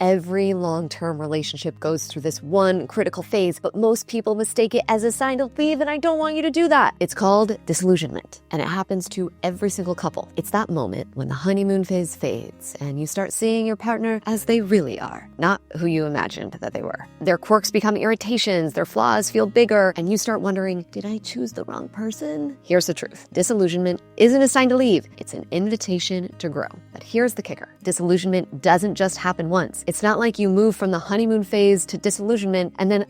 Every long-term relationship goes through this one critical phase, but most people mistake it as a sign to leave, and I don't want you to do that. It's called disillusionment, and it happens to every single couple. It's that moment when the honeymoon phase fades, and you start seeing your partner as they really are, not who you imagined that they were. Their quirks become irritations, their flaws feel bigger, and you start wondering, did I choose the wrong person? Here's the truth. Disillusionment isn't a sign to leave. It's an invitation to grow. But here's the kicker. Disillusionment doesn't just happen once. It's not like you move from the honeymoon phase to disillusionment and then,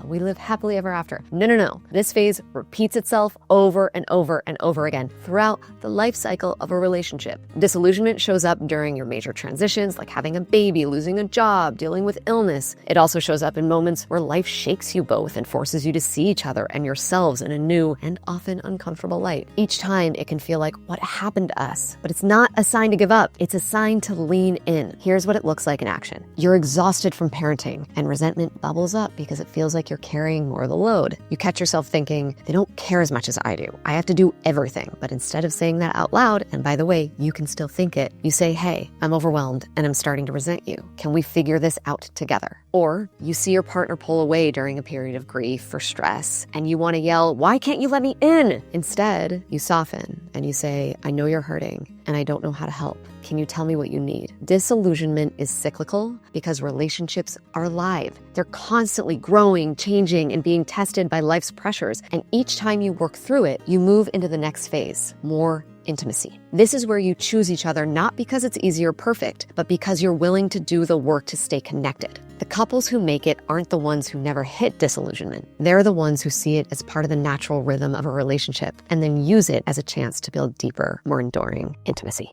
we live happily ever after. No. This phase repeats itself over and over and over again throughout the life cycle of a relationship. Disillusionment shows up during your major transitions, like having a baby, losing a job, dealing with illness. It also shows up in moments where life shakes you both and forces you to see each other and yourselves in a new and often uncomfortable light. Each time it can feel like, what happened to us? But it's not a sign to give up. It's a sign to lean in. Here's what it looks like in action. You're exhausted from parenting, and resentment bubbles up because it feels like you're carrying more of the load. You catch yourself thinking, they don't care as much as I do. I have to do everything. But instead of saying that out loud, and by the way, you can still think it, you say, hey, I'm overwhelmed and I'm starting to resent you. Can we figure this out together? Or you see your partner pull away during a period of grief or stress, and you want to yell, why can't you let me in? Instead, you soften and you say, I know you're hurting and I don't know how to help. Can you tell me what you need? Disillusionment is cyclical because relationships are live. They're constantly growing, changing, and being tested by life's pressures. And each time you work through it, you move into the next phase, more intimacy. This is where you choose each other not because it's easy or perfect, but because you're willing to do the work to stay connected. The couples who make it aren't the ones who never hit disillusionment. They're the ones who see it as part of the natural rhythm of a relationship and then use it as a chance to build deeper, more enduring intimacy.